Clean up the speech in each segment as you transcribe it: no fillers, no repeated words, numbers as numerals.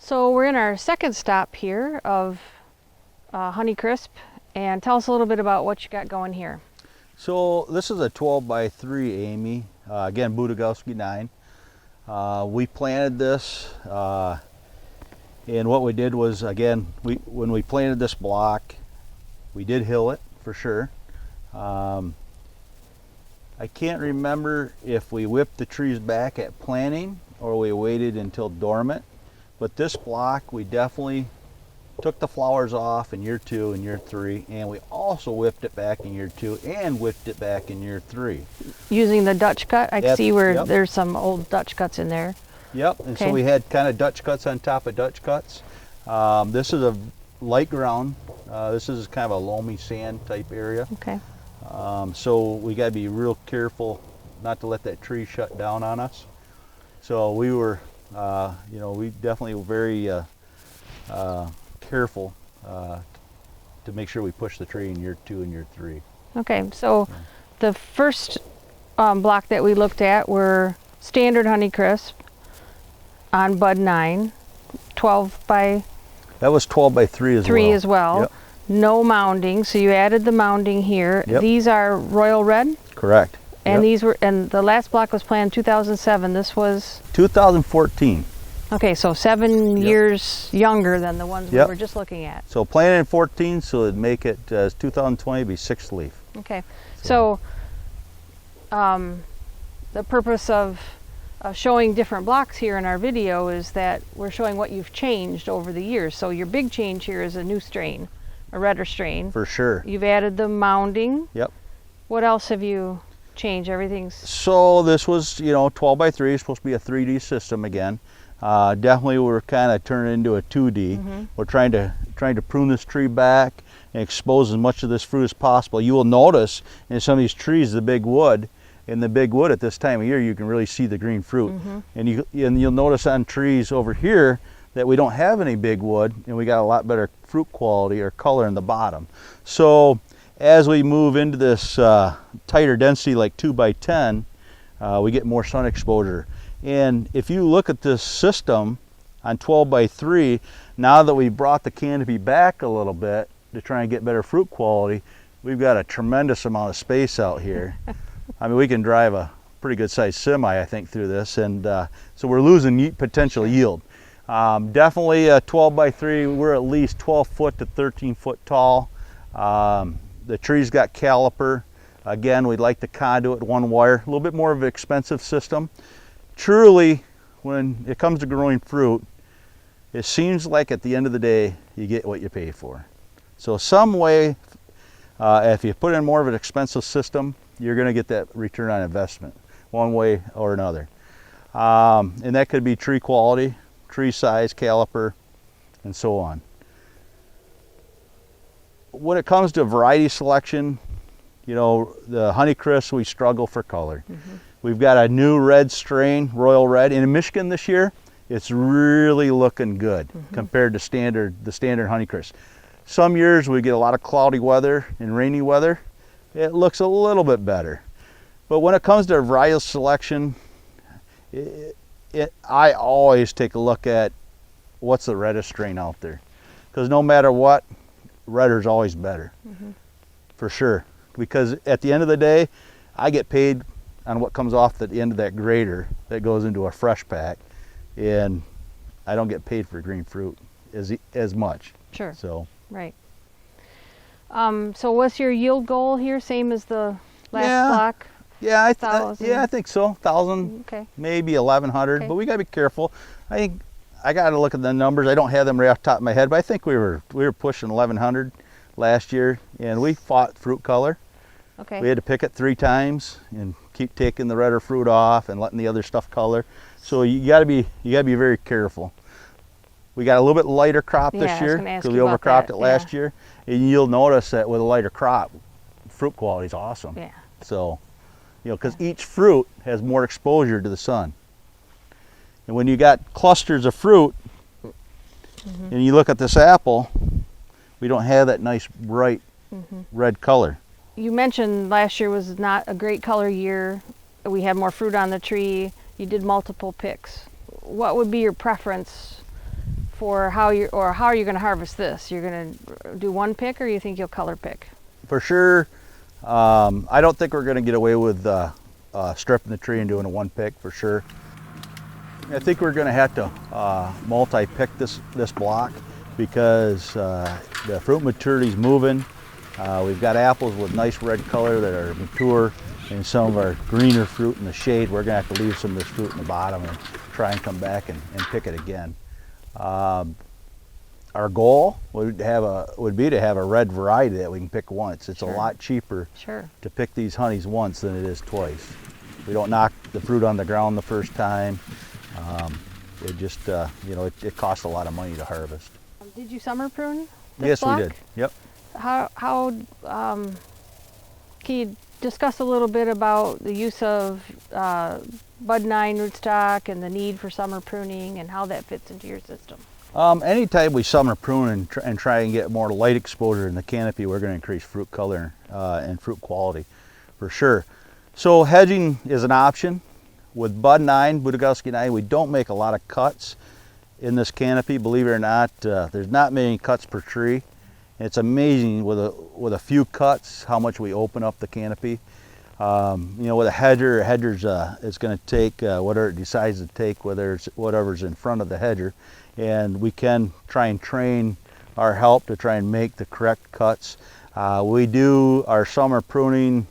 So we're in our second stop here of Honeycrisp, and tell us a little bit about what you got going here. So this is a 12 by 3 Amy, again Budagowski 9. We planted this, and what we did was, again, when we planted this block, we did hill it for sure. I can't remember if we whipped the trees back at planting or we waited until dormant, but this block we definitely took the flowers off in year 2 and year 3, and we also whipped it back in year 2 and whipped it back in year 3. Using the Dutch cut? I can see where there's some old Dutch cuts in there. Yep, and so we had kind of Dutch cuts on top of Dutch cuts. This is a light ground. This is kind of a loamy sand type area. Okay. So we got to be real careful not to let that tree shut down on us. So we were, we definitely were very careful to make sure we push the tree in year 2 and year 3. Okay, so the first block that we looked at were standard Honeycrisp on bud 9, 12 by That was 12 by 3 as well. 3 as well. Yep. No mounding, so you added the mounding here. Yep. These are Royal Red? Correct. And Yep. these were, and the last block was planted in 2007. This was 2014. okay, so 7 years younger than the ones we Yep. were just looking at. So planted in 14, so it'd make it 2020 be 6th leaf. Okay, so the purpose of showing different blocks here in our video is that we're showing what you've changed over the years. So your big change here is a new strain, a redder strain. For sure. You've added the mounding. Yep. What else have you changed? Everything's... So this was, 12 by 3 is supposed to be a 3D system again. Definitely we're kind of turning into a 2D. Mm-hmm. We're trying to prune this tree back and expose as much of this fruit as possible. You will notice in some of these trees the big wood. In the big wood at this time of year, you can really see the green fruit. Mm-hmm. And you'll notice on trees over here that we don't have any big wood, and we got a lot better fruit quality or color in the bottom. So as we move into this tighter density like 2 by 10, we get more sun exposure. And if you look at this system on 12 by 3, now that we brought the canopy back a little bit to try and get better fruit quality, we've got a tremendous amount of space out here. I mean, we can drive a pretty good sized semi, I think, through this, and so we're losing potential yield. Definitely a 12 by 3, we're at least 12 foot to 13 foot tall. The tree's got caliper. Again, we'd like the conduit, 1 wire, a little bit more of an expensive system. Truly, when it comes to growing fruit, it seems like at the end of the day, you get what you pay for. So some way, if you put in more of an expensive system, you're going to get that return on investment one way or another. And that could be tree quality, tree size, caliper, and so on. When it comes to variety selection, the Honeycrisp, we struggle for color. Mm-hmm. We've got a new red strain, Royal Red. And in Michigan this year, it's really looking good compared to the standard Honeycrisp. Some years we get a lot of cloudy weather and rainy weather. It looks a little bit better. But when it comes to variety selection, I always take a look at what's the reddest strain out there. Because no matter what, redder's always better, for sure. Because at the end of the day, I get paid on what comes off the end of that grater that goes into a fresh pack, and I don't get paid for green fruit as much. Sure. So. Right. So what's your yield goal here? Same as the last block? Yeah, I think so. 1,000, okay. Maybe 1,100, okay. But we got to be careful. I think I got to look at the numbers. I don't have them right off the top of my head, but I think we were pushing 1,100 last year, and we fought fruit color. Okay. We had to pick it 3 times and keep taking the redder fruit off and letting the other stuff color. So you got to be very careful. We got a little bit lighter crop this year because we overcropped it last year. And you'll notice that with a lighter crop, fruit quality is awesome. Yeah. So, because each fruit has more exposure to the sun. And when you got clusters of fruit, and you look at this apple, we don't have that nice bright red color. You mentioned last year was not a great color year. We had more fruit on the tree. You did multiple picks. What would be your preference for how you are you going to harvest this? You're going to do one pick, or you think you'll color pick? For sure, I don't think we're going to get away with stripping the tree and doing a one pick for sure. I think we're going to have to multi-pick this block because the fruit maturity is moving. We've got apples with nice red color that are mature, and some of our greener fruit in the shade. We're going to have to leave some of this fruit in the bottom and try and come back and pick it again. Our goal would be to have a red variety that we can pick once. It's Sure. a lot cheaper Sure. to pick these honeys once than it is twice. We don't knock the fruit on the ground the first time. It just, you know, it costs a lot of money to harvest. Did you summer prune this Yes, block? we did. Yep. How can you discuss a little bit about the use of bud 9 rootstock and the need for summer pruning and how that fits into your system? Anytime we summer prune and try and get more light exposure in the canopy, we're going to increase fruit color and fruit quality for sure. So hedging is an option. With bud 9, Budagowski 9, we don't make a lot of cuts in this canopy. Believe it or not, there's not many cuts per tree. It's amazing with a few cuts how much we open up the canopy. You know, with a hedger's it's going to take whatever it decides to take, whether it's whatever's in front of the hedger, and we can try and train our help to try and make the correct cuts. We do our summer pruning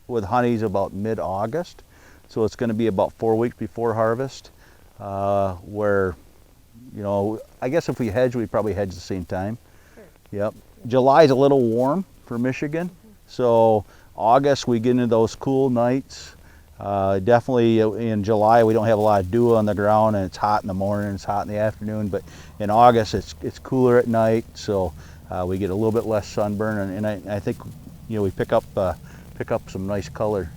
with honeys about mid-August, so it's going to be about 4 weeks before harvest, where, you know, I guess if we hedge, we probably hedge the same time. Yep. July is a little warm for Michigan, so August we get into those cool nights. Definitely in July we don't have a lot of dew on the ground, and it's hot in the morning, it's hot in the afternoon. But in August it's cooler at night, so we get a little bit less sunburn, and I think, you know, we pick up some nice color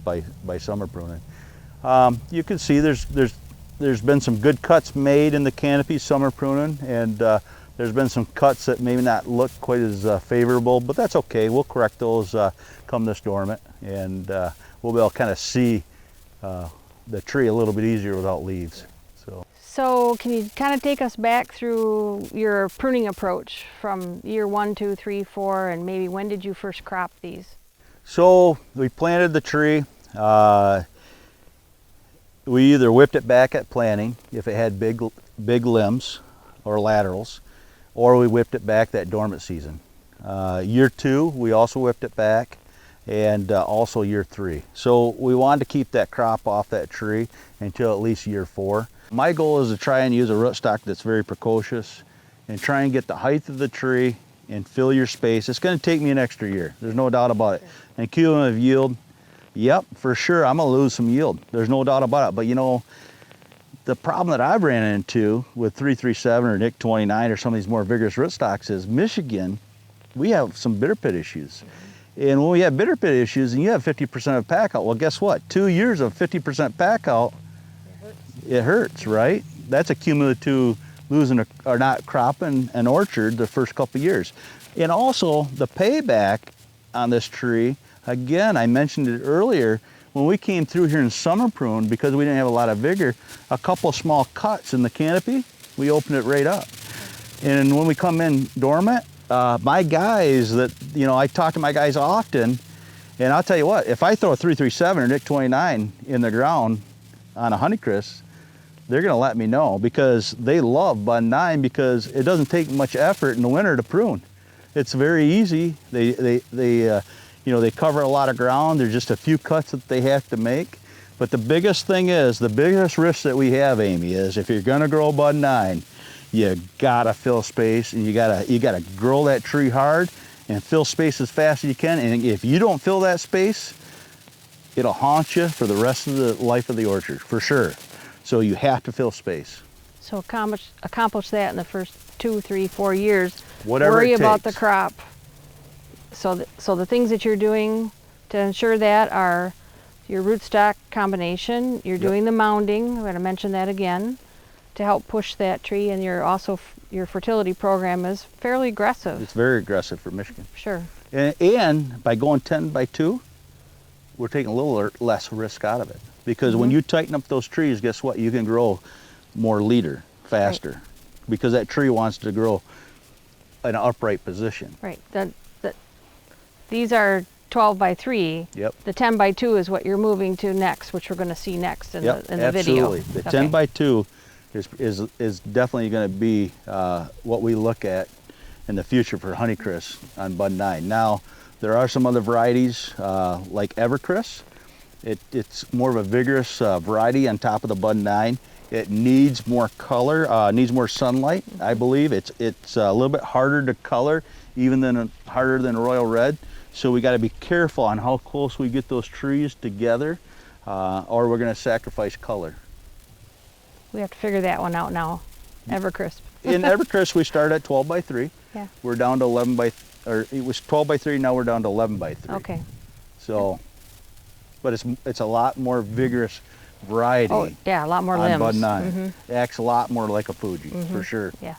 by summer pruning. You can see there's been some good cuts made in the canopy summer pruning, and there's been some cuts that maybe not look quite as favorable, but that's okay. We'll correct those come this dormant, and we'll be able to kind of see the tree a little bit easier without leaves. So can you kind of take us back through your pruning approach from year 1, 2, 3, 4, and maybe when did you first crop these? So we planted the tree. We either whipped it back at planting if it had big limbs or laterals, or we whipped it back that dormant season. Year 2, we also whipped it back, and also year 3. So we wanted to keep that crop off that tree until at least year 4. My goal is to try and use a rootstock that's very precocious and try and get the height of the tree and fill your space. It's going to take me an extra year. There's no doubt about it. And cumulative yield, yep, for sure, I'm going to lose some yield. There's no doubt about it. But you know, the problem that I've ran into with 337 or Nick 29 or some of these more vigorous rootstocks is Michigan, we have some bitter pit issues. And when we have bitter pit issues and you have 50% of pack out, well, guess what? 2 years of 50% pack out, it hurts, right? That's a cumulative to losing or not cropping an orchard the first couple of years. And also the payback on this tree, again, I mentioned it earlier, when we came through here in summer prune, because we didn't have a lot of vigor, a couple small cuts in the canopy, we opened it right up. And when we come in dormant, my guys that, you know, I talk to my guys often, and I'll tell you what, if I throw a 337 or Nick 29 in the ground on a Honeycrisp, they're gonna let me know, because they love bud 9 because it doesn't take much effort in the winter to prune. It's very easy. You know, they cover a lot of ground. There's just a few cuts that they have to make. But the biggest thing is, the biggest risk that we have, Amy, is if you're gonna grow bud 9, you gotta fill space, and you gotta grow that tree hard and fill space as fast as you can. And if you don't fill that space, it'll haunt you for the rest of the life of the orchard, for sure. So you have to fill space. So accomplish that in the first 2, 3, 4 years. Whatever Worry it about the takes. crop. So the things that you're doing to ensure that are your rootstock combination. You're doing the mounding. I'm going to mention that again to help push that tree, and your fertility program is fairly aggressive. It's very aggressive for Michigan. Sure. And by going 10 by 2, we're taking a little less risk out of it. Because when you tighten up those trees, guess what? You can grow more leader, faster, because that tree wants to grow in an upright position. Right. These are 12 by 3. Yep. The 10 by 2 is what you're moving to next, which we're going to see next in Yep, the video. absolutely. The 10 by 2 is definitely going to be what we look at in the future for Honeycrisp on bud 9. Now, there are some other varieties like Evercrisp. It's more of a vigorous variety on top of the bud 9. It needs more color, needs more sunlight, I believe. It's a little bit harder to color, even harder than Royal Red. So we got to be careful on how close we get those trees together, or we're going to sacrifice color. We have to figure that one out now. Evercrisp. In Evercrisp, we start at 12 by 3. Yeah. We're down to 11 by, or it was 12 by 3. Now we're down to 11 by 3. Okay. So, but it's a lot more vigorous variety. Oh, yeah, a lot more on limbs. bud 9. It acts a lot more like a Fuji, for sure. Yeah.